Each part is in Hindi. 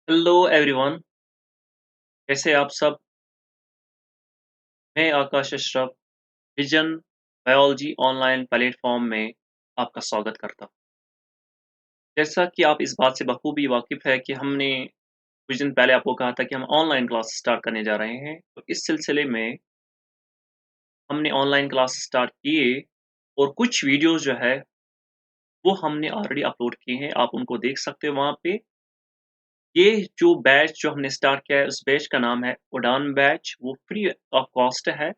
हेलो एवरीवन, कैसे आप सब? मैं Akash Ashraf vision biology online platform में आपका स्वागत करता हूँ। जैसा कि आप इस बात से बखूबी वाकिफ है कि हमने कुछ दिन पहले आपको कहा था कि हम ऑनलाइन क्लास स्टार्ट करने जा रहे हैं। तो इस सिलसिले में हमने ऑनलाइन क्लास स्टार्ट किए और कुछ वीडियोज़ जो है वो हमने ऑलरेडी अपलोड किए हैं। आप उनको देख सकते हो वहाँ पे। ये जो बैच जो हमने स्टार्ट किया है उस बैच का नाम है उड़ान बैच। वो फ्री ऑफ कॉस्ट है।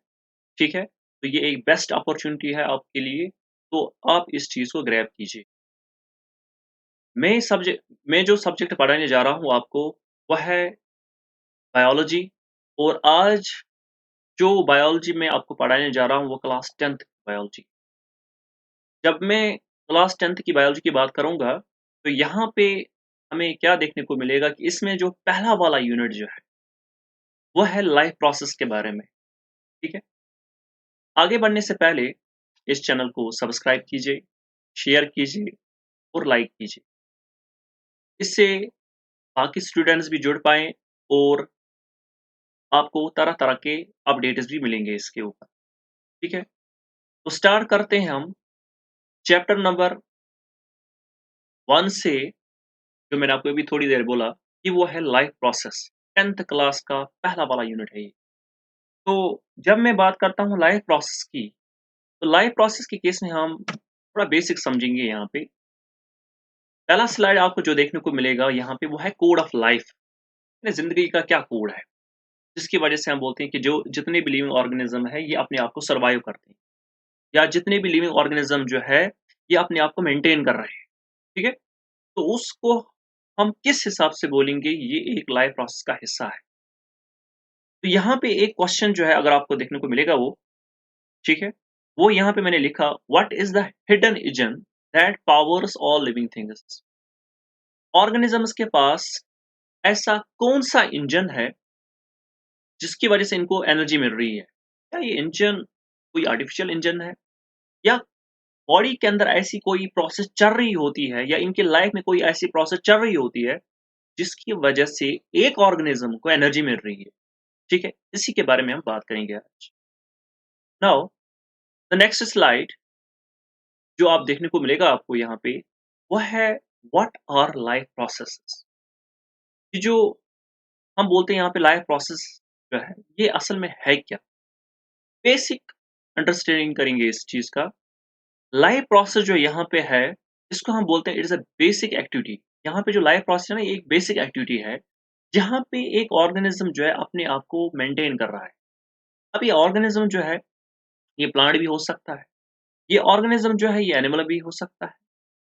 ठीक है? तो ये एक बेस्ट अपॉर्च्युनिटी है आपके लिए, तो आप इस चीज़ को ग्रैब कीजिए। मैं जो सब्जेक्ट पढ़ाने जा रहा हूँ आपको, वह है बायोलॉजी। और आज जो बायोलॉजी मैं आपको पढ़ाने जा रहा हूँ, वो क्लास 10th बायोलॉजी। जब मैं क्लास 10th की बायोलॉजी की बात करूँगा, तो यहाँ पे हमें क्या देखने को मिलेगा कि इसमें जो पहला वाला यूनिट जो है, वो है लाइफ प्रोसेस के बारे में, ठीक है? आगे बढ़ने से पहले इस चैनल को सब्सक्राइब कीजिए, शेयर कीजिए और लाइक कीजिए। इससे बाकी स्टूडेंट्स भी जुड़ पाएँ और आपको तरह-तरह के अपडेट्स भी मिलेंगे इसके ऊपर, ठीक है? तो स्टार्ट करते हैं हम चैप्टर नंबर 1 से, जो मैंने आपको अभी थोड़ी देर बोला कि वो है लाइफ प्रोसेस। 10th क्लास का पहला वाला यूनिट है ये। तो जब मैं बात करता हूँ लाइफ प्रोसेस की, तो लाइफ प्रोसेस के केस में हम थोड़ा बेसिक समझेंगे यहाँ पे। पहला स्लाइड आपको जो देखने को मिलेगा यहाँ पे, वो है कोड ऑफ लाइफ। यानी ज़िंदगी का क्या कोड है? जिसकी वजह से हम बोलते हैं कि जो जितने भी लिविंग ऑर्गेनिज़्म है, ये अपने आप को सर्वाइव करते हैं, या जितने भी लिविंग ऑर्गेनिज़्म जो है, ये अपने आप को मेंटेन कर रहे हैं, ठीक है? तो उसको हम किस हिसाब से बोलेंगे, ये एक लाइफ प्रोसेस का हिस्सा है। तो यहाँ पे एक क्वेश्चन जो है अगर आपको देखने को मिलेगा वो, ठीक है? वो यहाँ पे मैंने लिखा, what is the hidden engine that powers all living things? Organisms के पास ऐसा कौन-सा इंजन है, जिसकी वजह से इनको एनर्जी मिल रही है? क्या ये इंजन कोई आर्टिफिशियल इंजन है, या बॉडी के अंदर ऐसी कोई प्रोसेस चल रही होती है, या इनके लाइफ में कोई ऐसी प्रोसेस चल रही होती है जिसकी वजह से एक ऑर्गेनिज्म को एनर्जी मिल रही है? ठीक है, इसी के बारे में हम बात करेंगे आज। नाउ द नेक्स्ट स्लाइड जो आप देखने को मिलेगा आपको यहाँ पे, वह है व्हाट आर लाइफ प्रोसेसेस। ये जो हम बोलते हैं यहाँ पे लाइफ प्रोसेस जो है, ये असल में है क्या? बेसिक अंडरस्टैंडिंग करेंगे इस चीज का। लाइफ प्रोसेस जो यहाँ पे है, इसको हम बोलते हैं it is a basic activity. यहाँ पे जो लाइफ प्रोसेस है ना, ये एक बेसिक एक्टिविटी है, जहाँ पे एक ऑर्गेनिज़्म जो है अपने आप को मेंटेन कर रहा है। अब ये ऑर्गेनिज़्म जो है, ये प्लांट भी हो सकता है, ये ऑर्गेनिज़्म जो है ये एनिमल भी हो सकता है,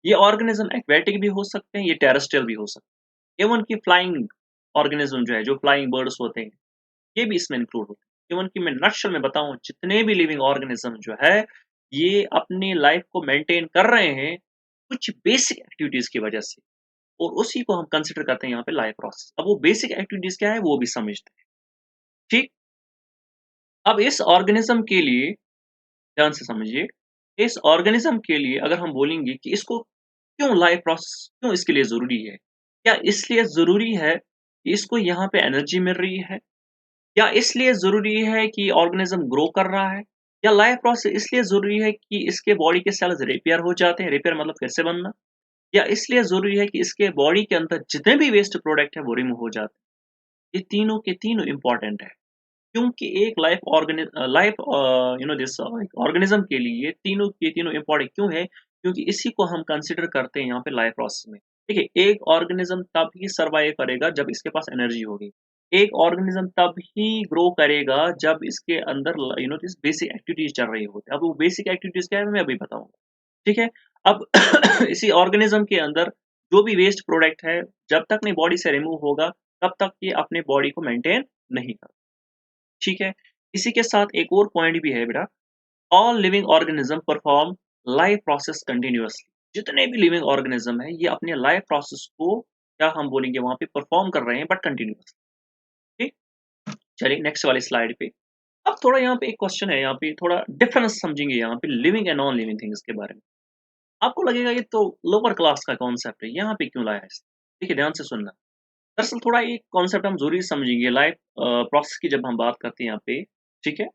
ये ऑर्गेनिज़्म एक्वेटिक भी हो सकते हैं, ये टेरेस्ट्रियल भी हो सकते हैं। इवन कि फ्लाइंग ऑर्गेनिज़्म जो है, जो फ्लाइंग बर्ड्स होते हैं, ये भी इसमें इंक्लूड होते हैं। इवन कि मैं नटशल में बताऊँ, जितने भी लिविंग ऑर्गेनिज़्म जो है, ये अपनी लाइफ को मेंटेन कर रहे हैं, कुछ बेसिक एक्टिविटीज़ की वजह से, और उसी को हम कंसिडर करते हैं यहाँ पे लाइफ प्रोसेस। अब वो बेसिक एक्टिविटीज़ क्या है, वो भी समझते हैं, ठीक? अब इस ऑर्गेनिज़्म के लिए ध्यान से समझिए, इस ऑर्गेनिज़्म के लिए अगर हम बोलेंगे कि इसको क्यों लाइफ प्रोसेस क्यों इसके लिए ज़रूरी है? क्या इसलिए ज़रूरी है कि इसको यहाँ पे एनर्जी मिल रही है? या इसलिए ज़रूरी है कि ऑर्गेनिज़्म ग्रो कर रहा है? या लाइफ प्रोसेस इसलिए ज़रूरी है कि इसके बॉडी के सेल्स रिपेयर हो जाते हैं, रिपेयर मतलब फिर से बनना? या इसलिए ज़रूरी है कि इसके बॉडी के अंदर जितने भी वेस्ट प्रोडक्ट है वो रिमूव हो जाते हैं? ये तीनों के तीनों इम्पोर्टेंट है। क्योंकि एक लाइफ ऑर्गेनिज़्म के लिए तीनों के तीनों इम्पोर्टेंट क्यों है? क्योंकि इसी को हम कंसिडर करते हैं यहाँ पे लाइफ प्रोसेस में। देखिए, एक ऑर्गेनिज़्म तब ही सर्वाइव करेगा जब इसके पास एनर्जी होगी। एक ऑर्गेनिज़्म तब ही ग्रो करेगा जब इसके अंदर दिस बेसिक एक्टिविटीज़ चल रही होती है। अब वो बेसिक एक्टिविटीज़ क्या है, मैं अभी बताऊँगा, ठीक है? अब इसी ऑर्गेनिज़्म के अंदर जो भी वेस्ट प्रोडक्ट है, जब तक नहीं बॉडी से रिमूव होगा, तब तक ये अपने बॉडी को मेंटेन नहीं कर, ठीक है? इसी के साथ एक और पॉइंट भी है बेटा, all living organism perform life process continuously. जितने भी लिविंग ऑर्गेनिज्म है, ये अपने लाइफ प्रोसेस को क्या हम बोलेंगे वहाँ पे परफॉर्म कर रहे हैं, बट कंटिन्यूअसली, ठीक? चलिए नेक्स्ट वाली स्लाइड पे। अब थोड़ा यहाँ पे एक क्वेश्चन है, यहाँ पे थोड़ा डिफरेंस समझेंगे यहाँ पे living and non living things के बारे में। आपको लगेगा ये तो लोअर क्लास का कॉन्सेप्ट है, यहाँ पे क्यों लाया है इसने? देखिए ध्यान से सुनना। दरअसल थोड़ा एक कॉन्सेप्ट हम ज़रूरी समझेंगे लाइफ प्रोसेस की जब हम बात करते हैं यहाँ पे, ठीक है?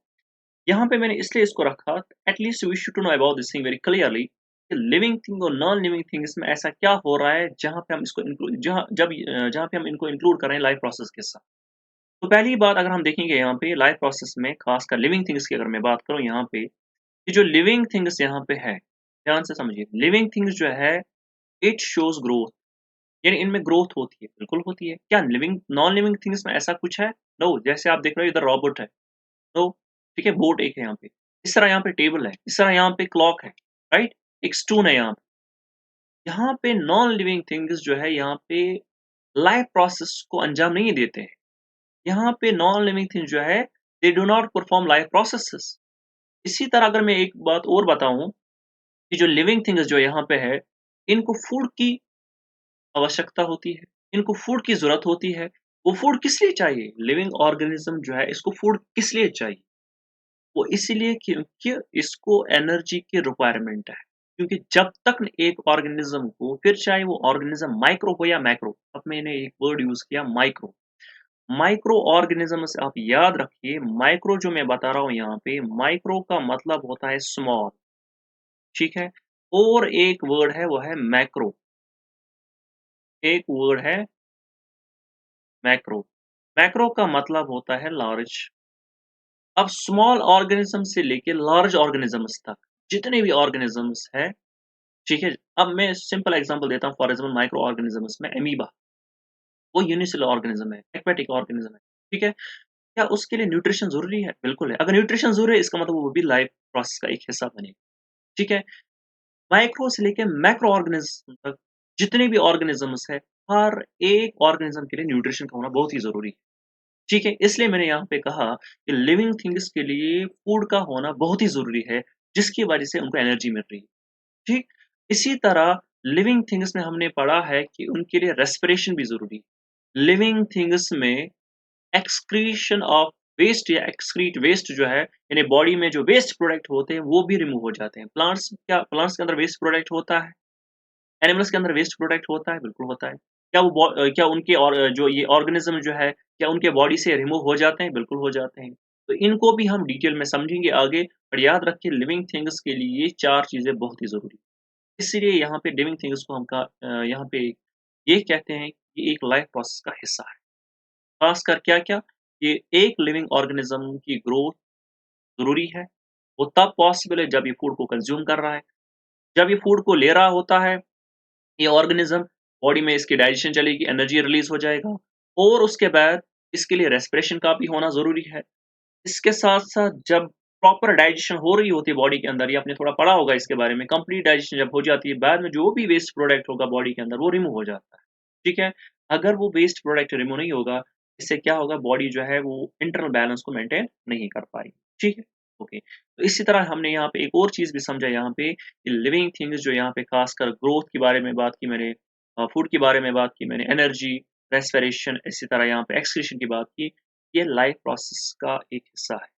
यहाँ पे मैंने इसलिए इसको रखा, at least we should to know about this thing very clearly कि लिविंग थिंग और नॉन लिविंग थिंग इसमें ऐसा क्या हो रहा है जहाँ पे हम इसको इंक्लूड जहाँ पे हम इनको इंक्लूड कर रहे हैं लाइफ प्रोसेस के साथ। तो पहली बात अगर हम देखेंगे यहाँ पे लाइफ प्रोसेस में खासकर लिविंग थिंग्स की अगर मैं बात करूँ यहाँ पे, ये जो लिविंग थिंग्स यहाँ पे है, ध्यान से समझिए। लिविंग थिंग्स जो है इट शोज़ ग्रोथ, यानी इनमें ग्रोथ होती है, बिल्कुल होती है। क्या लिविंग नॉन लिविंग थिंग्स में ऐसा कुछ है? नो, जैसे आप देख रहे हो इधर रोबोट है, तो ठीक है, बोट एक है यहाँ पे। इस तरह यहाँ पे टेबल है, इस तरह यहाँ पे क्लॉक है, राइट? एक स्टूल है यहाँ पे। यहाँ पे नॉन लिविंग थिंग्स जो है यहाँ पे लाइफ प्रोसेस को अंजाम नहीं देते हैं। यहाँ पे नॉन लिविंग थिंग जो है they do not perform life processes. इसी तरह अगर मैं एक बात और बताऊँ कि जो लिविंग थिंग्स जो यहाँ पे है, इनको फूड की आवश्यकता होती है, इनको फूड की ज़रूरत होती है। वो फूड किस लिए चाहिए? लिविंग ऑर्गेनिज़्म जो है इसको फूड किस लिए चाहिए? वो इसीलिए क्योंकि इसको एनर्जी की रिक्वायरमेंट है। क्योंकि जब तक न एक ऑर्गेनिज़्म को, फिर चाहे वो ऑर्गेनिज़्म माइक्रो हो या मैक्रो, अब मैंने एक वर्ड यूज़ किया माइक्रो। माइक्रो ऑर्गेनिज़म्स आप याद रखिए, माइक्रो जो मैं बता रहा हूँ यहाँ पे, माइक्रो का मतलब होता है स्मॉल, ठीक है? और एक वर्ड है वो है मैक्रो, एक वर्ड है मैक्रो। मैक्रो का मतलब होता है लार्ज। अब स्मॉल ऑर्गेनिज़्म से लेके लार्ज ऑर्गेनिज़म्स तक, जितने भी ऑर्गेनिज़म्स हैं, ठीक है? अब मैं सिंपल एग्ज़ाम्पल देता हूँ, फॉर एग्ज़ाम्पल माइक्रो ऑर्गेनिज़म्स में अमीबा, वो यूनिसेलुलर ऑर्गेनिज़्म है, एक्वाटिक ऑर्गेनिज़्म है, ठीक है? क्या उसके लिए न्यूट्रिशन ज़रूरी है? बिल्कुल है। अगर न्यूट्रिशन ज़रूरी है, इसका मतलब वो भी लाइफ़ प्रोसेस का एक हिस्सा बनेगा, ठीक है? माइक्रो से लेके मैक्रो ऑर्गेनिज़्म तक जितने भी ऑर्गेनिज़म्स हैं, हर एक ऑर्गेनिज़्म के लिए न्यूट्रिशन का होना बहुत ही ज़रूरी है, ठीक है? इसलिए मैंने यहाँ पे कहा कि लिविंग थिंग्स के लिए फूड का होना बहुत ही ज़रूरी है, जिसकी वजह से उनको एनर्जी मिल रही है, ठीक? इसी तरह लिविंग थिंग्स में हमने पढ़ा है कि उनके लिए रेस्पिरेशन भी ज़रूरी है। लिविंग थिंग्स में एक्सक्रीशन ऑफ वेस्ट या एक्सक्रीट वेस्ट जो है, यानी बॉडी में जो वेस्ट प्रोडक्ट होते हैं, वो भी रिमूव हो जाते हैं। प्लांट्स के अंदर वेस्ट प्रोडक्ट होता है? एनिमल्स के अंदर वेस्ट प्रोडक्ट होता है? बिल्कुल होता है। क्या उनके और जो ये ऑर्गेनिज़्म जो है, क्या उनके बॉडी से रिमूव हो जाते हैं? बिल्कुल हो जाते हैं। तो इनको भी हम डिटेल में समझेंगे आगे, पर याद रखिए लिविंग थिंग्स के लिए ये 4 चीज़ें बहुत ही ज़रूरी हैं। इसलिए यहाँ पे लिविंग थिंग्स को यहाँ पे ये कहते हैं कि एक लाइफ प्रोसेस का हिस्सा है। खासकर क्या-क्या? ये एक लिविंग ऑर्गेनिज़्म की ग्रोथ ज़रूरी है। वो तब पॉसिबल है जब ये फूड को कंज़्यूम कर रहा है। जब ये फूड को ले रहा होता है, ये ऑर्गेनिज़्म, बॉडी में इसकी डाइजेशन चलेगी, एनर्जी रिलीज़ हो जाएगा और उसके बाद इसके लिए रेस्पिरेशन का भी होना ज़रूरी है। इसके साथ-साथ जब प्रॉपर डाइजेशन हो रही होती है बॉडी के अंदर, ये आपने थोड़ा पढ़ा होगा इसके बारे में, कंप्लीट डाइजेशन जब हो जाती है, बाद में जो भी वेस्ट प्रोडक्ट होगा बॉडी के अंदर, वो रिमूव हो जाता है। ठीक है? अगर वो वेस्ट प्रोडक्ट रिमूव नहीं होगा, इससे क्या होगा, बॉडी जो है वो इंटरनल बैलेंस को मेंटेन नहीं कर पाएगी। ठीक है? ओके। तो इसी तरह हमने यहाँ पे एक और चीज़ भी समझा यहाँ पे कि लिविंग थिंग्स जो यहाँ पे खासकर ग्रोथ के बारे में बात की मैंने, फूड के बारे में बात की मैंने, एनर्जी, रेस्पिरेशन, इसी तरह यहाँ पे एक्सक्रीशन की बात की, ये लाइफ प्रोसेस का एक हिस्सा है।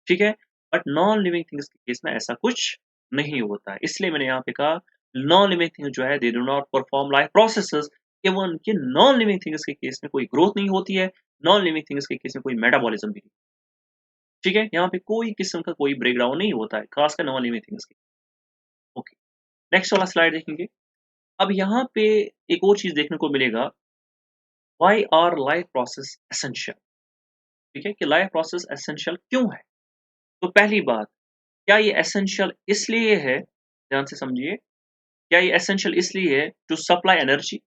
ठीक है? बट नॉन लिविंग थिंग्स के केस में ऐसा कुछ नहीं होता है। इसलिए मैंने यहाँ पे कहा नॉन लिविंग थिंग्स जो है they do not perform life processes, even कि नॉन लिविंग थिंग्स के केस में कोई ग्रोथ नहीं होती है, नॉन लिविंग थिंग्स के केस में कोई मेटाबॉलिज्म भी नहीं। ठीक है? यहाँ पे कोई किस्म का कोई ब्रेकडाउन नहीं होता है, खासकर नॉन लिविंग थिंग्स के। ओके, नेक्स्ट वाला स्लाइड देखेंगे। अब यहाँ पे एक और चीज़ देखने को मिलेगा, why our life process essential? ठीक है? कि लाइफ प्रोसेस एसेंशियल क्यों है? तो पहली बात, क्या ये एसेंशियल इसलिए है, ध्यान से समझिए, क्या ये एसेंशियल इसलिए है टू सप्लाई एनर्जी?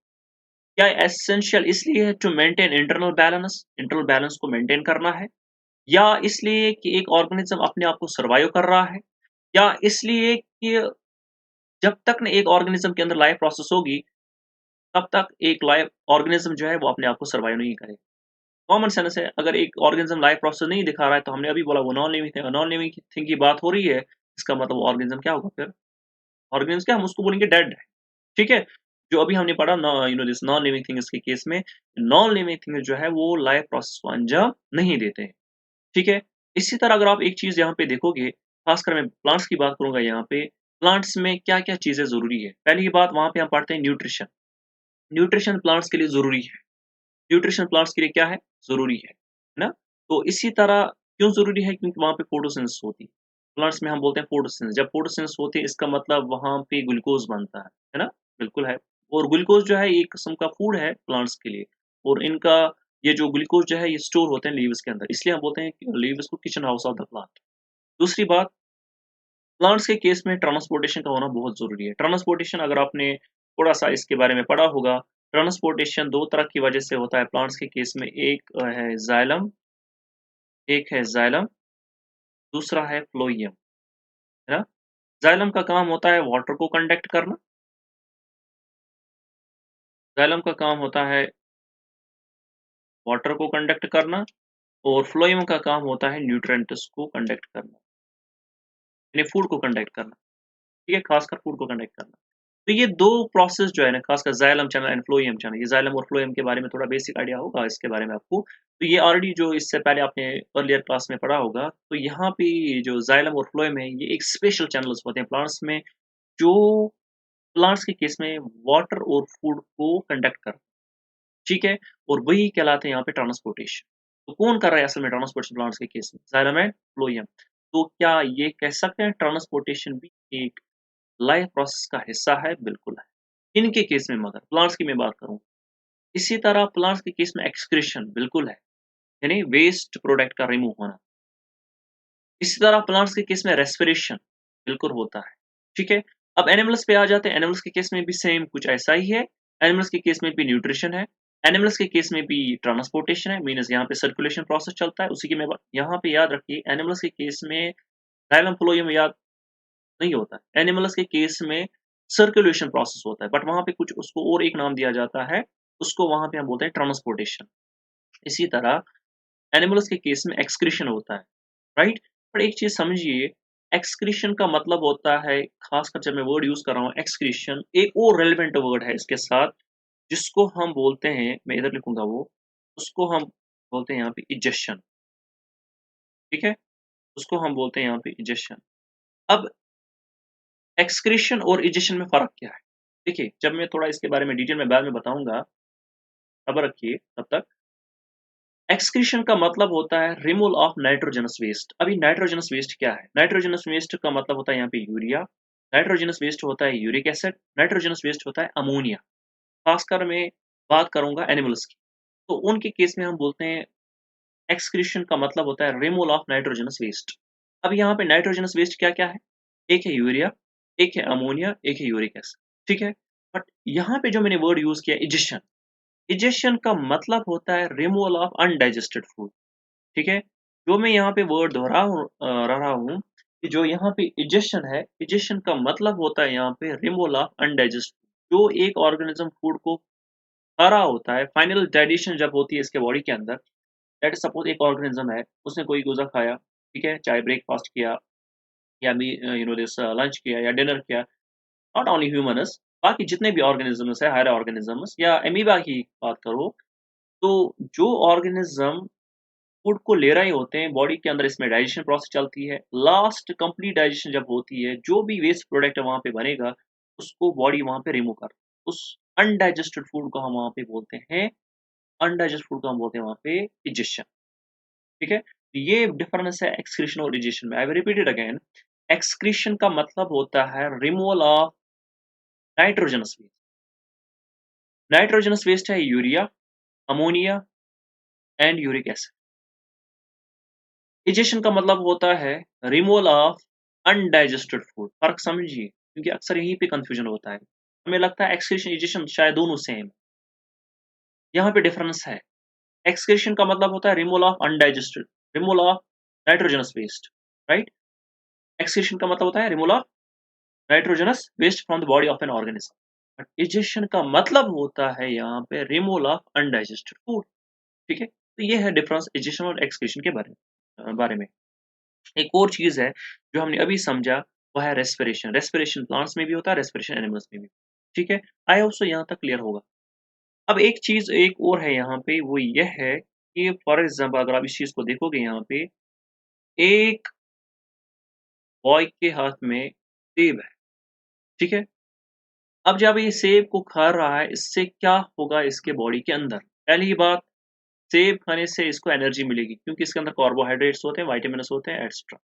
क्या एसेंशियल इसलिए है टू मेंटेन इंटरनल बैलेंस को मेंटेन करना है? या इसलिए कि एक ऑर्गेनिज्म अपने आप को सर्वाइव कर रहा है? या इसलिए कि जब तक न एक ऑर्गेनिज्म के अंदर लाइफ प्रोसेस होगी, तब तक एक लाइफ ऑर्गेनिज्म जो है वो अपने आप को सर्वाइव नहीं करेगा। कॉमन सेंस है, अगर एक ऑर्गेनिज्म लाइफ प्रोसेस नहीं दिखा रहा है, तो हमने अभी बोला वो नॉन लिविंग थिंग की बात हो रही है, इसका मतलब वो ऑर्गेनिज्म क्या होगा फिर? ऑर्गेनिज्म क्या, हम उसको बोलेंगे डेड है। ठीक है? जो अभी हमने पढ़ा दिस नॉन लिविंग थिंग्स के केस में, नॉन लिविंग थिंग जो है वो लाइफ प्रोसेस को अंजाम नहीं देते हैं। ठीक है? इसी तरह अगर आप एक चीज़ यहाँ पे देखोगे, खासकर मैं प्लांट्स की बात करूँगा यहाँ पे, प्लांट्स में क्या-क्या चीज़ें ज़रूरी है? पहली बात वहाँ पे हम पढ़ते हैं न्यूट्रिशन। न्यूट्रिशन प्लांट्स के लिए ज़रूरी है। न्यूट्रिशन प्लांट्स के लिए क्या है? ज़रूरी है ना? तो इसी तरह क्यों ज़रूरी है? क्योंकि वहाँ पे फोटोसिंथेसिस होती है। प्लांट्स में हम बोलते हैं फोटोसिंथेसिस, जब फोटोसिंथेसिस होती है इसका मतलब वहाँ पे ग्लूकोज़ बनता है ना? बिल्कुल है। और ग्लूकोज़ जो है एक किस्म का फूड है प्लांट्स के लिए, और इनका ये जो ग्लूकोज़ जो है ये स्टोर होते हैं लीव्स के अंदर, इसलिए हम बोलते हैं कि लीव्स को kitchen house of the plant. दूसरी बात, प्लांट्स के केस में ट्रांसपोर्टेशन का होना बहुत ज़रूरी है। ट्रांसपोर्टेशन अगर आपने थोड़ा-सा इसके बारे में पढ़ा होगा, ट्रांसपोर्टेशन 2 तरह की वजह से होता है प्लांट्स के केस में, एक है जाइलम, एक है जाइलम, दूसरा है फ्लोएम, है ना? जाइलम का काम होता है वाटर को कंडक्ट करना, जाइलम का काम होता है वाटर को कंडक्ट करना, और फ्लोएम का काम होता है न्यूट्रिएंट्स को कंडक्ट करना, यानी फूड को कंडक्ट करना, ठीक है? खासकर फूड को कंडक्ट करना। तो ये 2 प्रोसेस जो है ना, खासकर xylem channel and phloem channel, ये जाइलम और फ्लोएम के बारे में थोड़ा बेसिक आइडिया होगा इसके बारे में आपको। तो ये ऑलरेडी जो इससे पहले आपने अर्लियर क्लास में पढ़ा होगा, तो यहाँ पे ये जो जाइलम और फ्लोएम है, ये एक स्पेशल चैनल्स होते हैं प्लांट्स में, जो प्लांट्स के केस में वाटर और फूड को कंडक्ट कर, ठीक है? और वही कहलाते हैं यहाँ पे ट्रांसपोर्टेशन। तो कौन कर रहा है असल में ट्रांसपोर्टेशन प्लांट्स के केस में? Xylem and phloem. तो क्या ये कह सकते हैं ट्रांसपोर्टेशन भी एक लाइफ प्रोसेस का हिस्सा है? बिल्कुल है। इनके केस में मगर प्लांट्स की मैं बात करूँ, इसी तरह प्लांट्स के केस में एक्सक्रीशन बिल्कुल है, यानी वेस्ट प्रोडक्ट का रिमूव होना। इसी तरह प्लांट्स के केस में रेस्पिरेशन बिल्कुल होता है, ठीक है? अब एनिमल्स पे आ जाते हैं, एनिमल्स के केस में भी सेम कुछ ऐसा ही है। एनिमल्स के केस में भी न्यूट्रिशन है, एनिमल्स के केस में भी ट्रांसपोर्टेशन है, मीन्स यहाँ पे सर्कुलेशन प्रोसेस चलता है, उसी की मैं यहाँ पे याद रखिए, एनिमल्स के केस में जाइलम फ्लोएम याद नहीं होता है। एनिमल्स के केस में सर्कुलेशन प्रोसेस होता है, बट वहाँ पे कुछ उसको और एक नाम दिया जाता है, उसको वहाँ पे हम बोलते हैं ट्रांसपोर्टेशन। इसी तरह एनिमल्स के केस में एक्सक्रीशन होता है, राइट? पर एक चीज़ समझिए, एक्सक्रीशन का मतलब होता है, खासकर जब मैं वर्ड यूज़ कर रहा हूँ एक्सक्रीशन, एक और रेलेवेंट वर्ड है इसके साथ, जिसको हम बोलते हैं, मैं इधर लिखूँगा वो, उसको हम बोलते हैं यहाँ पे इजेक्शन, ठीक है? उसको हम बोलते हैं यहाँ पे इजेक्शन। अब एक्सक्रीशन और इजेक्शन में फ़र्क क्या है? देखिए, जब मैं थोड़ा इसके बारे में डिटेल में बाद में बताऊँगा, सब्र रखिए तब तक। एक्सक्रीशन का मतलब होता है रिमूवल ऑफ नाइट्रोजनस वेस्ट। अभी नाइट्रोजनस वेस्ट क्या है? नाइट्रोजनस वेस्ट का मतलब होता है यहाँ पे यूरिया, नाइट्रोजनस वेस्ट होता है यूरिक एसिड, नाइट्रोजनस वेस्ट होता है अमोनिया। खासकर मैं बात करूँगा एनिमल्स की। तो उनके केस में हम बोलते हैं एक्सक्रीशन का मतलब होता है रिमूवल ऑफ नाइट्रोजनस वेस्ट। अब यहाँ पे नाइट्रोजनस वेस्ट क्या-क्या है? एक है यूरिया, एक है अमोनिया, एक है यूरिक एसिड, ठीक है? बट यहाँ पे जो मैंने वर्ड यूज़ किया इजेशन, इजेशन का मतलब होता है रिमूवल ऑफ अनडाइजेस्टेड फूड, ठीक है? जो मैं यहाँ पे वर्ड दोहरा रहा हूँ कि जो यहाँ पे इजेशन है, इजेशन का मतलब होता है यहाँ पे रिमूवल ऑफ अनडाइजेस्टेड, जो एक ऑर्गेनिज्म फूड को खा रहा होता है, फाइनल डाइजेशन जब होती है इसके बॉडी के अंदर, लेट अस सपोज़ एक ऑर्गेनिज्म है, उसने कोई ग़िज़ा खाया, ठीक है? चाहे ब्रेकफ़ास्ट किया या लंच किया या डिनर किया, नॉट ओनली ह्यूमन्स, बाकी जितने भी ऑर्गेनिज़म्स हैं, हायर ऑर्गेनिज़म्स या अमीबा की बात करो, तो जो ऑर्गेनिज़्म फूड को ले रहे होते हैं, बॉडी के अंदर इसमें डाइजेशन प्रोसेस चलती है, लास्ट कंप्लीट डाइजेशन जब होती है, जो भी वेस्ट प्रोडक्ट वहाँ पे बनेगा, उसको बॉडी वहाँ पे रिमूव कर, उस अनडाइजेस्टेड फूड को हम वहाँ पे बोलते हैं, अनडाइजेस्टेड फूड को हम बोलते हैं वहाँ पे इजेशन, ठीक है? ये डिफरेंस है एक्सक्रीशन और इजेशन में। I will repeat it again, excretion का मतलब होता है removal of nitrogenous waste. Nitrogenous waste है urea, ammonia and uric acid. Egestion का मतलब होता है रिमूवल ऑफ अनडाइजेस्टेड फूड। फ़र्क समझिए, क्योंकि अक्सर यहीं पे कन्फ्यूज़न होता है। हमें लगता है एक्सक्रीशन, इजेशन शायद दोनों सेम, यहाँ पे डिफरेंस है। एक्सक्रीशन का मतलब होता है removal of undigested, removal of nitrogenous waste, right? Excretion का मतलब होता है removal of nitrogenous waste from the body of an organism. But egestion का मतलब होता है यहाँ पे रिमूवल ऑफ अनडाइजेस्टेड फूड, ठीक है? तो ये है डिफरेंस इजेशन और एक्सक्रीशन के बारे में। एक और चीज़ है जो हमने अभी समझा, वो है रेस्पिरेशन। रेस्पिरेशन प्लांट्स में भी होता है, रेस्पिरेशन एनिमल्स में भी, ठीक है? आई होप सो यहाँ तक क्लियर होगा। अब एक चीज़ एक और है यहाँ पे, वो ये है कि फॉर एग्ज़ाम्पल अगर आप इस चीज़ को देखोगे यहाँ पे, एक बॉय के हाथ में सेब है, ठीक है? अब जब ये सेब को खा रहा है, इससे क्या होगा इसके बॉडी के अंदर? पहली बात, सेब खाने से इसको एनर्जी मिलेगी क्योंकि इसके अंदर कार्बोहाइड्रेट्स होते हैं, विटामिन्स होते हैं एक्स्ट्रा।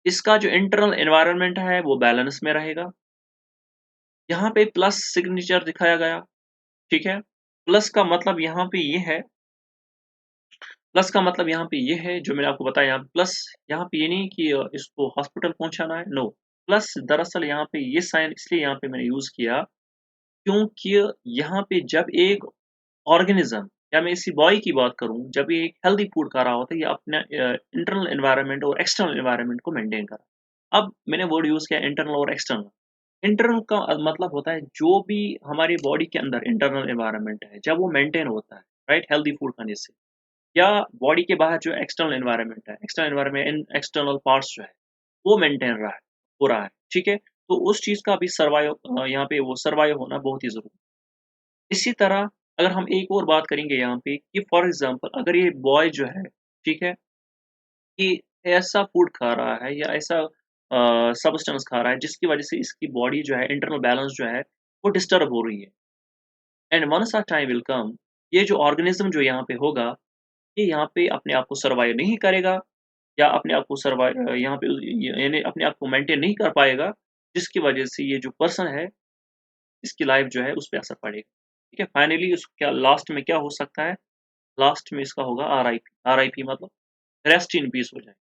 इसका जो इंटरनल एनवायरनमेंट है वो बैलेंस में रहेगा। यहाँ पे प्लस सिग्नेचर दिखाया गया, ठीक है? प्लस का मतलब यहाँ पे ये है प्लस का मतलब यहाँ पे ये है जो मैंने आपको बताया, यहाँ प्लस यहाँ पे ये नहीं कि इसको हॉस्पिटल पहुँचाना है, नो। प्लस दरअसल यहाँ पे ये साइन इसलिए यहाँ पे मैंने यूज़ किया क्योंकि यहाँ पे जब एक ऑर्गेनिज़्म, या मैं इसी बॉय की बात करूँ, जब ये एक हेल्दी फूड खा रहा होता है, ये अपना इंटरनल एनवायरनमेंट और एक्सटर्नल एनवायरनमेंट को मेंटेन कर रहा है। अब मैंने वर्ड यूज़ किया इंटरनल और एक्सटर्नल। इंटरनल का मतलब होता है जो भी हमारी बॉडी के अंदर इंटरनल एनवायरनमेंट है, जब वो मेंटेन होता है, राइट? हेल्दी फूड खाने से, या बॉडी के बाहर जो एक्सटर्नल एनवायरनमेंट है, external environment in external parts जो है, वो मेंटेन रहा है हो रहा है, ठीक है? तो उस चीज़ का भी यहाँ पे वो सर्वाइव होना बहुत ही ज़रूरी है। इसी तरह अगर हम एक और बात करेंगे यहाँ पे कि फॉर एग्ज़ाम्पल अगर ये बॉय जो है, ठीक है? कि ऐसा फूड खा रहा है या ऐसा सब्सटेंस खा रहा है जिसकी वज़ह से इसकी बॉडी जो है इंटरनल बैलेंस जो है वो डिस्टर्ब हो रही है। And once a time will come, ये जो ऑर्गेनिज़्म जो यहाँ पे होगा, ये यहाँ पे अपने आप को सर्वाइव नहीं करेगा, या अपने आप को यहाँ पे यानी अपने आप को मेंटेन नहीं कर पाएगा, जिसकी वज़ह से ये जो पर्सन है, इसकी लाइफ़ जो है उस पे असर पड़ेगा। ठीक है? फाइनली उस क्या लास्ट में क्या हो सकता है? लास्ट में इसका होगा आरआईपी। आरआईपी मतलब रेस्ट इन पीस हो जाए।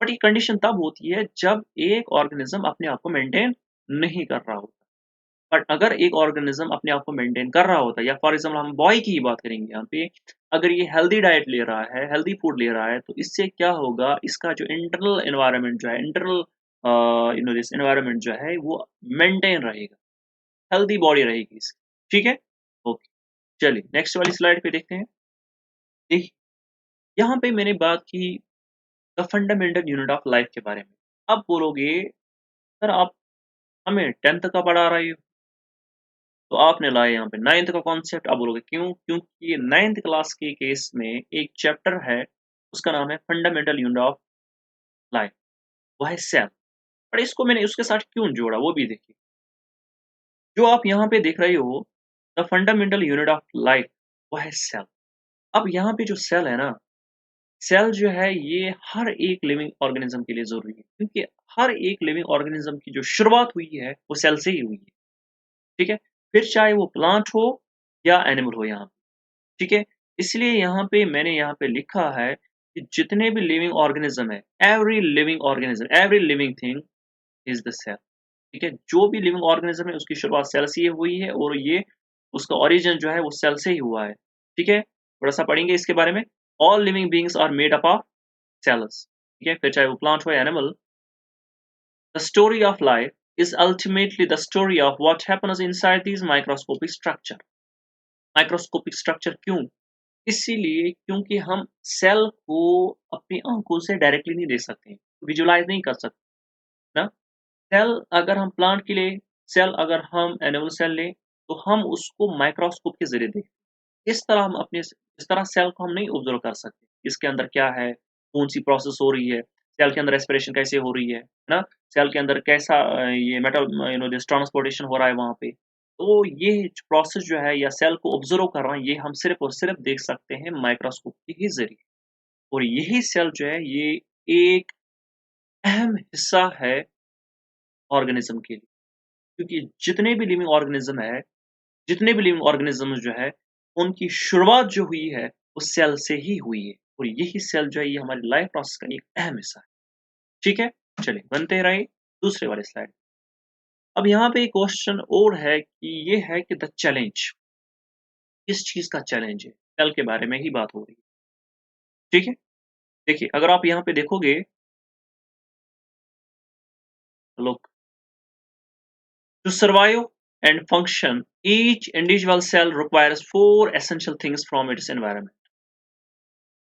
बट ये कंडीशन तब होती है जब एक ऑर्गेनिज़्म अपने आप को मेंटेन नहीं कर रहा होता। बट अगर एक ऑर्गेनिज़्म अपने आप को मेंटेन कर रहा होता है, या फॉर एग्ज़ाम्पल हम बॉय की ही बात करेंगे यहाँ पे, अगर ये हेल्दी डाइट ले रहा है, हेल्दी फूड ले रहा है, तो इससे क्या होगा, इसका जो इंटरनल एनवायरनमेंट जो है, इंटरनल दिस एनवायरनमेंट जो है वो मेंटेन रहेगा, हेल्दी बॉडी रहेगी इसकी। ठीक है? ओके, चलिए नेक्स्ट वाली स्लाइड पे देखते हैं। देखिए, यहाँ पे मैंने बात की the fundamental unit of life के बारे में। अब बोलोगे, सर आप हमें 10th का पढ़ा रहे हो, तो आपने लाया यहाँ पे 9th का कॉन्सेप्ट। आप बोलोगे क्यों? क्योंकि 9th क्लास के केस में एक चैप्टर है, उसका नाम है फंडामेंटल यूनिट ऑफ लाइफ, वो है सेल। और इसको मैंने उसके साथ क्यों जोड़ा वो भी देखिए। जो आप यहाँ पे देख रहे हो, the fundamental unit of life, वो है सेल। अब यहाँ पे जो सेल है ना, सेल जो है ये हर एक लिविंग ऑर्गेनिज्म के लिए ज़रूरी है, क्योंकि हर एक लिविंग ऑर्गेनिज्म की जो शुरुआत हुई है, वो सेल से ही हुई है, ठीक है? फिर चाहे वो प्लांट हो या एनिमल हो यहाँ पे, ठीक है? इसलिए यहाँ पे मैंने यहाँ पे लिखा है कि जितने भी लिविंग ऑर्गेनिज्म है, every living thing is the cell, ठीक है? जो भी लिविंग ऑर्गेनिज्म है उसकी शुरुआत सेल से ही हुई है, और ये उसका ओरिजिन जो है वो सेल से ही हुआ है, ठीक है? थोड़ा-सा पढ़ेंगे इसके बारे में। All living beings are made up of cells, ठीक है? फिर चाहे वो प्लांट हो या animal. The story of life is ultimately the story of what happens inside these microscopic structure। Microscopic structure क्यों? इसीलिए क्योंकि हम सेल को अपनी आँखों से डायरेक्टली नहीं देख सकते, विजुअलाइज़ नहीं कर सकते ना। सेल अगर हम प्लांट के लिए, सेल अगर हम एनिमल सेल लें, तो हम उसको माइक्रोस्कोप के ज़रिए देखते हैं। इस तरह सेल को हम नहीं ऑब्ज़र्व कर सकते। इसके अंदर क्या है, कौन-सी प्रोसेस हो रही है, सेल के अंदर रेस्पिरेशन कैसे हो रही है ना? सेल के अंदर कैसा ये दिस ट्रांसपोर्टेशन हो रहा है वहाँ पे। तो ये प्रोसेस जो है या सेल को ऑब्ज़र्व करना, ये हम सिर्फ़ और सिर्फ़ देख सकते हैं माइक्रोस्कोप के ही ज़रिए। और यही सेल जो है ये एक अहम हिस्सा है ऑर्गेनिज़्म के लिए, क्योंकि जितने भी लिविंग ऑर्गेनिज़म्स जो है, उनकी शुरुआत जो हुई है, वो सेल से ही हुई है, और यही सेल जो है ये हमारी लाइफ प्रोसेस का एक अहम हिस्सा है। ठीक है? चलिए बनते रहिए दूसरे वाले स्लाइड। अब यहाँ पे एक क्वेश्चन और है कि ये है कि द चैलेंज, किस चीज़ का चैलेंज है? सेल के बारे में ही बात हो रही है। ठीक है? देखिए, अगर आप यहाँ पे देखोगे, look, to survive and function each individual cell requires 4 essential things from its environment.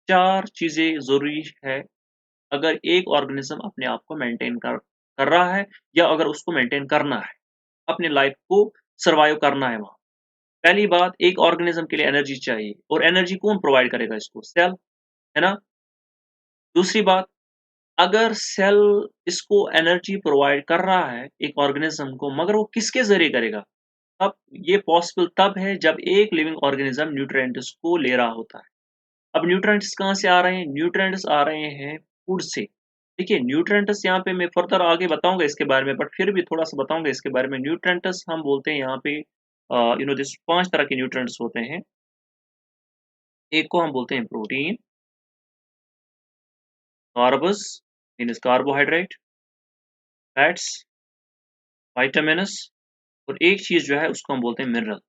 4 चीज़ें ज़रूरी है अगर एक ऑर्गेनिज्म अपने आप को मेंटेन कर रहा है, या अगर उसको मेंटेन करना है, अपनी लाइफ को सर्वाइव करना है वहाँ। पहली बात, एक ऑर्गेनिज्म के लिए एनर्जी चाहिए, और एनर्जी कौन प्रोवाइड करेगा इसको? सेल, है ना? दूसरी बात, अगर सेल इसको एनर्जी प्रोवाइड कर रहा है एक ऑर्गेनिज्म को, मगर वो किसके ज़रिए करेगा? तब ये पॉसिबल तब है जब एक लिविंग ऑर्गेनिज्म न्यूट्रिएंट्स को ले रहा होता है। अब न्यूट्रिएंट्स कहाँ से आ रहे हैं? न्यूट्रिएंट्स आ रहे हैं फूड से। देखिए न्यूट्रिएंट्स यहाँ पे मैं फर्दर आगे बताऊँगा इसके बारे में, बट फिर भी थोड़ा-सा बताऊँगा इसके बारे में। न्यूट्रिएंट्स हम बोलते हैं यहाँ पे दिस 5 तरह के न्यूट्रिएंट्स होते हैं। एक को हम बोलते हैं protein, carbs means carbohydrate, fats, vitamins और एक चीज़ जो है उसको हम बोलते हैं मिनरल।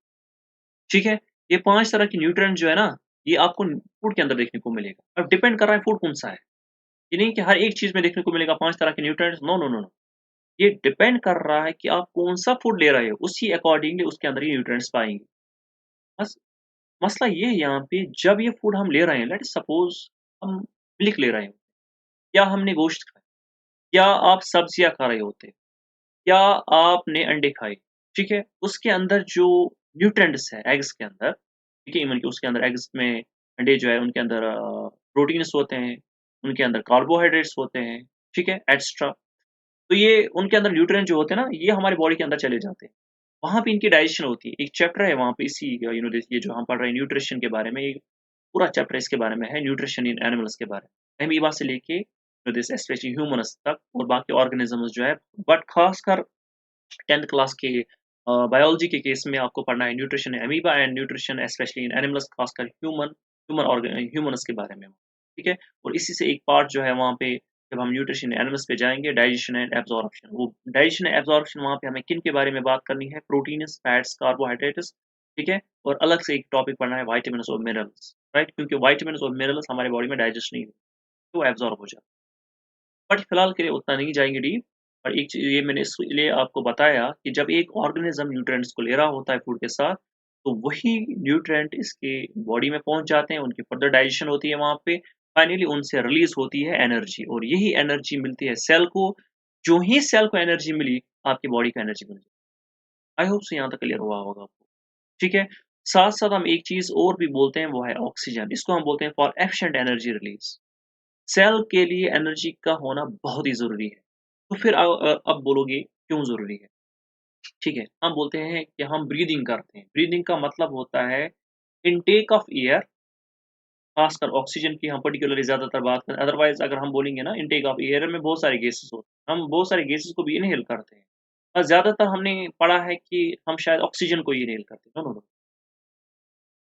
ठीक है? ये 5 तरह के न्यूट्रिएंट जो है ना, ये आपको फूड के अंदर देखने को मिलेगा। अब डिपेंड कर रहा है फूड कौन-सा है। ये नहीं कि हर एक चीज़ में देखने को मिलेगा 5 तरह के nutrients, no, no, no, no. ये डिपेंड कर रहा है कि आप कौन-सा फूड ले रहे हो, उसी अकॉर्डिंगली उसके अंदर ये न्यूट्रिएंट्स पाएँगे। बस मसला ये है यहाँ पे जब ये फूड हम ले रहे हैं, लेट्स सपोज़ हम मिल्क ले रहे हैं, या हमने गोश्त खाया, या आप सब्जियाँ खा रहे होते, या आपने अंडे खाए, ठीक है? उसके अंदर जो न्यूट्रिएंट्स है एग्स के अंदर, ठीक है? इवन कि उसके अंदर एग्स में अंडे जो है उनके अंदर प्रोटीन्स होते हैं, उनके अंदर कार्बोहाइड्रेट्स होते हैं, ठीक है? एक्स्ट्रा। तो ये उनके अंदर न्यूट्रिएंट जो होते हैं ना, ये हमारे बॉडी के अंदर चले जाते हैं। वहाँ पे इनकी डाइजेशन होती है। एक चैप्टर है वहाँ पे इसी दिस ये जो हम पढ़ रहे हैं न्यूट्रिशन के बारे में, एक पूरा चैप्टर इसके बारे में है, न्यूट्रिशन इन एनिमल्स के बारे में। अमीबा से लेके दिस स्पेशली ह्यूमन्स तक और बाकी ऑर्गेनिज़म्स जो है, बट खासकर 10th क्लास के बायोलॉजी के केस में आपको पढ़ना है nutrition in amoeba and nutrition specially in animals, खासकर ह्यूमन्स के बारे में, ठीक है? और इसी से एक पार्ट जो है वहाँ पे जब हम न्यूट्रिशन एनिमल्स पे जाएँगे, डाइजेशन एंड एब्ज़ॉर्प्शन, वो डाइजेशन एंड एब्ज़ॉर्प्शन वहाँ पे हमें किन के बारे में बात करनी है? प्रोटीन्स, फैट्स, कार्बोहाइड्रेट्स, ठीक है? और अलग से एक टॉपिक पढ़ना है विटामिन्स और मिनरल्स, राइट? क्योंकि विटामिन्स और मिनरल्स हमारे बॉडी में डाइजेस्ट नहीं होते, तो एब्ज़ॉर्ब हो जाते हैं। बट फिलहाल के लिए उतना नहीं जाएँगे डीप। और एक चीज़ ये मैंने इसलिए आपको बताया कि जब एक ऑर्गेनिज़्म न्यूट्रिएंट्स को ले रहा होता है फूड के साथ, तो वही न्यूट्रिएंट इसके बॉडी में पहुँच जाते हैं, उनकी फर्दर डाइजेशन होती है वहाँ पे, फाइनली उनसे रिलीज़ होती है एनर्जी, और यही एनर्जी मिलती है सेल को। जो ही सेल को एनर्जी मिली, आपकी बॉडी को एनर्जी मिल गई। आई होप सो यहाँ तक क्लियर हुआ होगा आपको, ठीक है? साथ-साथ हम एक चीज़ और भी बोलते हैं, वो है ऑक्सीजन। इसको हम बोलते हैं for efficient energy release. Cell के लिए एनर्जी का होना बहुत ही ज़रूरी है। तो फिर अब बोलोगे क्यों ज़रूरी है? ठीक है, हम बोलते हैं कि हम ब्रीथिंग करते हैं। ब्रीथिंग का मतलब होता है इनटेक ऑफ एयर, खासकर ऑक्सीजन की हम पर्टिकुलरली ज़्यादातर बात करें। अदरवाइज़ अगर हम बोलेंगे ना इनटेक ऑफ एयर में बहुत सारे गैसेस होते हैं। हम बहुत सारे गैसेस को भी इन्हेल करते हैं। ज़्यादातर हमने पढ़ा है कि हम शायद ऑक्सीजन को ही इन्हेल करते हैं। No, no, no.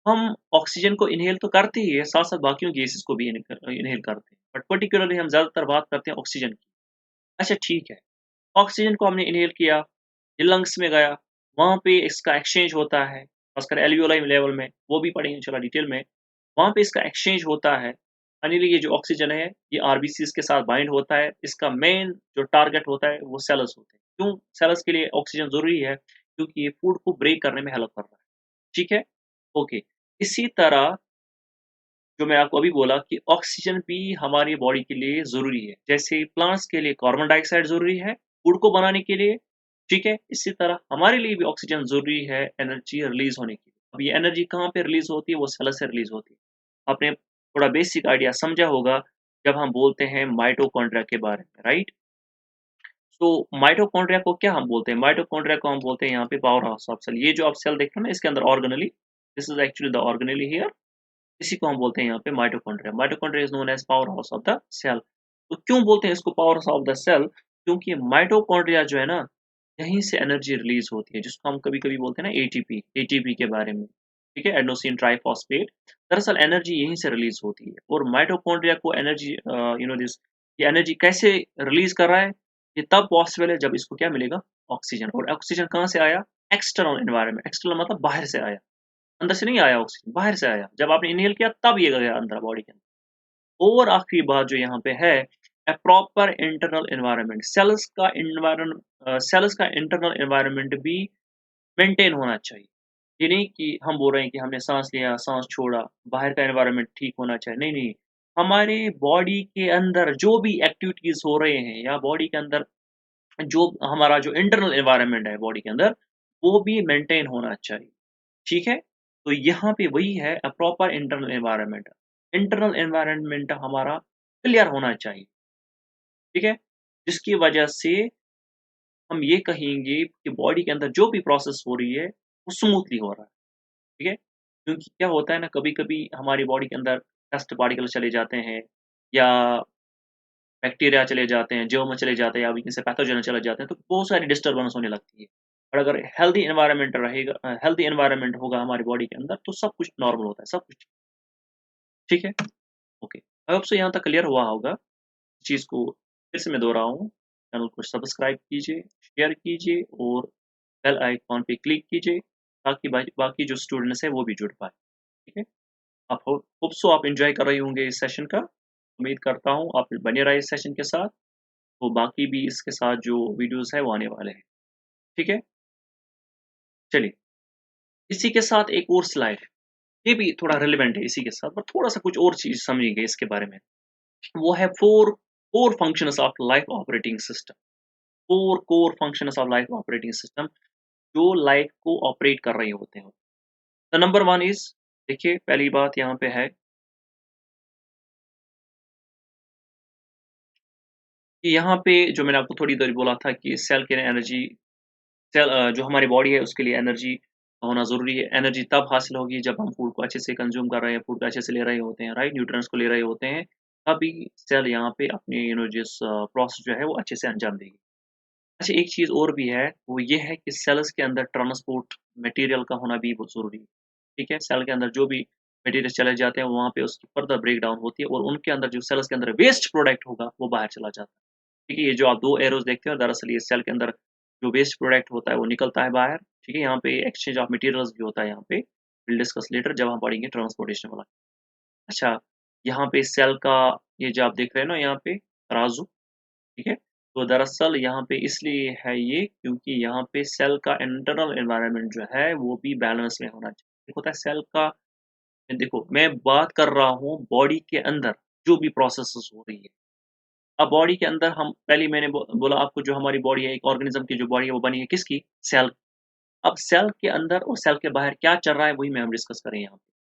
हम ऑक्सीजन को इन्हेल तो करते ही हैं, साथ-साथ बाकियों गैसेस को भी इन्हेल करते हैं। बट पर्टिकुलरली हम ज़्यादातर बात करते हैं ऑक्सीजन की। अच्छा ठीक है, ऑक्सीजन को हमने इन्हेल किया, ये लंग्स में गया, वहाँ पे इसका एक्सचेंज होता है, खासकर एल्वियोलाई लेवल में, वो भी पढ़ेंगे इंशाल्लाह डिटेल में। वहाँ पे इसका एक्सचेंज होता है, फाइनली ये जो ऑक्सीजन है, ये आरबीसीज़ के साथ बाइंड होता है। इसका मेन जो टारगेट होता है, वो सेल्स होते हैं। क्यों सेल्स के लिए ऑक्सीजन ज़रूरी है? क्योंकि ये फूड को ब्रेक करने में हेल्प कर रहा है, ठीक है? ओके, इसी तरह जो मैं आपको अभी बोला कि ऑक्सीजन भी हमारी बॉडी के लिए ज़रूरी है। जैसे प्लांट्स के लिए कार्बन डाइऑक्साइड ज़रूरी है, फूड को बनाने के लिए, ठीक है? इसी तरह हमारे लिए भी ऑक्सीजन ज़रूरी है एनर्जी रिलीज़ होने के लिए। अब ये एनर्जी कहाँ पे रिलीज़ होती है? वो सेल से रिलीज़ होती है। आपने थोड़ा बेसिक आइडिया समझा होगा जब हम बोलते हैं माइटोकॉन्ड्रिया के बारे में, राइट? तो माइटोकॉन्ड्रिया को क्या हम बोलते हैं? माइटोकॉन्ड्रिया को हम बोलते हैं यहाँ पे पावर हाउस ऑफ सेल। ये जो आप सेल देख रहे हो ना इसके अंदर organelle, this is actually the organelle here. इसी को हम बोलते हैं यहाँ पे mitochondria. Mitochondria is known as power house of the cell. तो क्यों बोलते हैं इसको power house of the cell? क्योंकि माइटोकॉन्ड्रिया जो है ना, यहीं से एनर्जी रिलीज़ होती है, जिसको हम कभी-कभी बोलते हैं ना एटीपी, एटीपी के बारे में, ठीक है? Adenosine triphosphate. दरअसल एनर्जी यहीं से रिलीज़ होती है, और माइटोकॉन्ड्रिया को एनर्जी दिस ये एनर्जी कैसे रिलीज़ कर रहा है? ये तब पॉसिबल है जब इसको क्या मिलेगा? ऑक्सीजन। और ऑक्सीजन कहाँ से आया? एक्सटर्नल एनवायरनमेंट, एक्सटर्नल मतलब बाहर से आया। अंदर से नहीं आया ऑक्सीजन, बाहर से आया। जब आपने इन्हेल किया तब ये गया अंदर बॉडी के अंदर। और आखिरी बात जो यहाँ पे है, a proper internal environment. Cells का इंटरनल एनवायरनमेंट भी मेंटेन होना चाहिए। ये नहीं कि हम बोल रहे हैं कि हमने साँस लिया, साँस छोड़ा, बाहर का एनवायरनमेंट ठीक होना चाहिए। नहीं, नहीं। हमारे बॉडी के अंदर जो भी एक्टिविटीज़ हो रहे हैं, या बॉडी के अंदर जो हमारा जो इंटरनल एनवायरनमेंट है बॉडी के अंदर, वो भी मेंटेन होना चाहिए। ठीक है? तो यहाँ पे वही है, proper internal environment. Internal environment हमारा क्लियर होना चाहिए, ठीक है? जिसकी वजह से हम ये कहेंगे कि बॉडी के अंदर जो भी प्रोसेस हो रही है, वो स्मूथली हो रहा है, ठीक है? क्योंकि क्या होता है ना, कभी-कभी हमारी बॉडी के अंदर डस्ट पार्टिकल चले जाते हैं या बैक्टीरिया चले जाते हैं, जर्म चले जाते हैं या वीक से पैथोजन चले जाते हैं, तो बहुत सारी डिस्टर्बेंस होने लगती है। और अगर हेल्दी एनवायरनमेंट रहेगा, हेल्दी एनवायरनमेंट होगा हमारी बॉडी के अंदर, तो सब कुछ नॉर्मल होता है, सब कुछ ठीक है? ओके। आई होप सो यहाँ तक क्लियर हुआ होगा। इस चीज़ को फिर से मैं दोहराऊँ, चैनल को सब्सक्राइब कीजिए, शेयर कीजिए और बेल आइकॉन पे क्लिक कीजिए ताकि बाकी जो स्टूडेंट्स हैं वो भी जुड़ पाएँ, ठीक है? आप होप सो आप एन्जॉय कर रहे होंगे इस सेशन का। उम्मीद करता हूँ आप बने रहे इस सेशन के साथ, तो बाकी भी इसके साथ जो वीडियोज़ हैं वो आने वाले हैं, ठीक है? चलिए, इसी के साथ एक और स्लाइड है, ये भी थोड़ा रिलेवेंट है इसी के साथ, पर थोड़ा-सा कुछ और चीज़ समझेंगे इसके बारे में। वो है 4 core functions of life operating system. 4 core functions of life operating system जो लाइफ को ऑपरेट कर रहे होते हैं। द नंबर 1 इज़, देखिए पहली बात यहाँ पे है कि यहाँ पे जो मैंने आपको थोड़ी देर बोला था कि सेल के एनर्जी, जो हमारी बॉडी है उसके लिए एनर्जी होना ज़रूरी है। एनर्जी तब हासिल होगी जब हम फूड को अच्छे से कंज़्यूम कर रहे हैं, फूड को अच्छे से ले रहे होते हैं, राइट? न्यूट्रिएंट्स को ले रहे होते हैं, तभी सेल यहाँ पे अपनी जिस प्रोसेस जो है वो अच्छे से अंजाम देगी। अच्छा, एक चीज़ और भी है, वो ये है कि सेल्स के अंदर ट्रांसपोर्ट मटेरियल का होना भी बहुत ज़रूरी है, ठीक है? सेल के अंदर जो भी मटेरियल चले जाते हैं, वहाँ पे उसकी फर्दर ब्रेकडाउन होती है और उनके अंदर जो सेल्स के अंदर वेस्ट प्रोडक्ट होगा, वो बाहर चला जाता है। ठीक है? ये जो आप 2 एरोज़ देखते हो, दरअसल ये सेल के अंदर जो वेस्ट प्रोडक्ट होता है, वो निकलता है बाहर, ठीक है? यहाँ पे एक्सचेंज ऑफ मटीरियल्स भी होता है यहाँ पे, विल डिस्कस लेटर जब हम पढ़ेंगे ट्रांसपोर्टेशन वाला। अच्छा, यहाँ पे सेल का ये जो आप देख रहे हैं ना यहाँ पे तराजू, ठीक है? तो दरअसल यहाँ पे इसलिए है ये क्योंकि यहाँ पे सेल का इंटरनल एनवायरनमेंट जो है, वो भी बैलेंस में होना चाहिए। एक होता है सेल का, देखो मैं बात कर रहा हूँ बॉडी के अंदर जो भी प्रोसेसेस हो रही है। अब बॉडी के अंदर हम पहले मैंने बोला आपको, जो हमारी बॉडी है, एक ऑर्गेनिज़्म की जो बॉडी है वो बनी है किसकी? सेल। अब सेल के अंदर और सेल के बाहर क्या चल रहा है वही मैं हम डिस्कस करें यहाँ पे।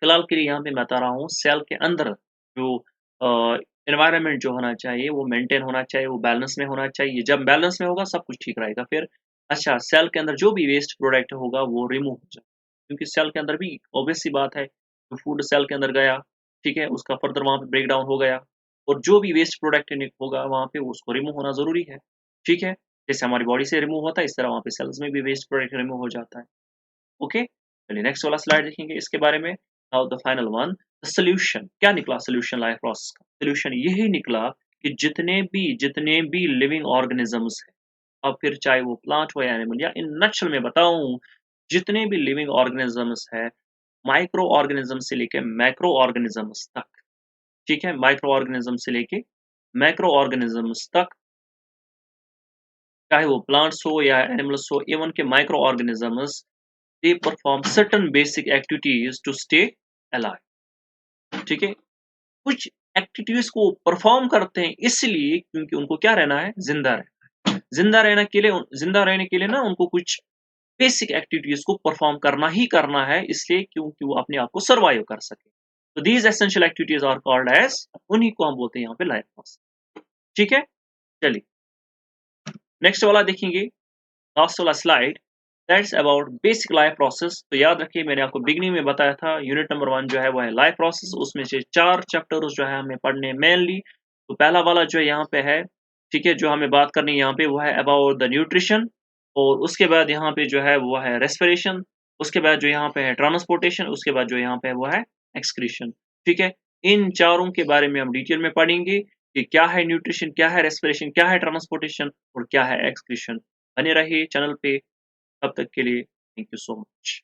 फिलहाल के लिए यहाँ पे मैं बता रहा हूँ सेल के अंदर जो अ, एनवायरनमेंट जो होना चाहिए वो मेंटेन होना चाहिए, वो बैलेंस में होना चाहिए। जब बैलेंस में होगा सब कुछ ठीक रहेगा फिर। अच्छा, सेल के अंदर जो भी वेस्ट प्रोडक्ट होगा वो रिमूव हो जाए, क्योंकि सेल के अंदर भी ऑब्वियस सी बात है, जो फूड सेल के अंदर गया, ठीक है? उसका फर्दर वहाँ पे ब्रेक डाउन हो गया और जो भी वेस्ट प्रोडक्ट होगा वहाँ पे उसको रिमूव होना ज़रूरी है, ठीक है? जैसे हमारी बॉडी से रिमूव होता है इस तरह वहाँ पे सेल्स में भी वेस्ट प्रोडक्ट रिमूव हो जाता है। ओके, चलिए नेक्स्ट वाला स्लाइड देखेंगे इसके बारे में। Now the final one, the solution. क्या निकला सॉल्यूशन लाइफ प्रोसेस का? सॉल्यूशन यही निकला कि जितने भी लिविंग ऑर्गेनिजम्स हैं, अब फिर चाहे वो प्लांट हो या एनिमल, या इन नटशल में बताऊं, जितने भी लिविंग ऑर्गेनिजम्स है, माइक्रो ऑर्गेनिज्म से लेके मैक्रो ऑर्गेनिजम्स तक, ठीक है? माइक्रो ऑर्गेनिज्म से लेके मैक्रो ऑर्गेनिजम्स तक, चाहे वो प्लांट्स हो या एनिमल्स हो, इवन के micro organisms, they perform certain basic activities to stay alive, ठीक है? कुछ एक्टिविटीज को परफॉर्म करते हैं इसलिए क्योंकि उनको क्या रहना है? जिंदा रहना है। जिंदा रहने के लिए ना उनको कुछ बेसिक एक्टिविटीज को परफॉर्म करना ही करना है, इसलिए क्योंकि वो अपने आप को सर्वाइव कर सके। तो these essential activities are called as, उन्हीं को हम बोलते हैं यहाँ पे लाइफ फोर्स, ठीक है? चलिए नेक्स्ट वाला देखेंगे, लास्ट वाला slide, that's about basic life process. तो याद रखिए मैंने आपको बिगनिंग में बताया था यूनिट नंबर 1 जो है वो है लाइफ प्रोसेस, उसमें से 4 चैप्टर्स जो है हमें पढ़ने हैं मेनली। तो पहला वाला जो यहाँ पे है, ठीक है, जो हमें बात करनी है यहाँ पे वो है अबाउट द न्यूट्रिशन, और उसके बाद यहाँ पे जो है वो है रेस्पिरेशन, उसके बाद जो यहाँ पे है ट्रांसपोर्टेशन, उसके बाद जो यहाँ पे है वो है एक्सक्रीशन, ठीक है? इन चारों के बारे में हम डिटेल में पढ़ेंगे कि क्या है न्यूट्रिशन, क्या है रेस्पिरेशन, क्या है ट्रांसपोर्टेशन और क्या है एक्सक्रीशन। बने रहिए चैनल पे, तब तक के लिए थैंक यू सो मच।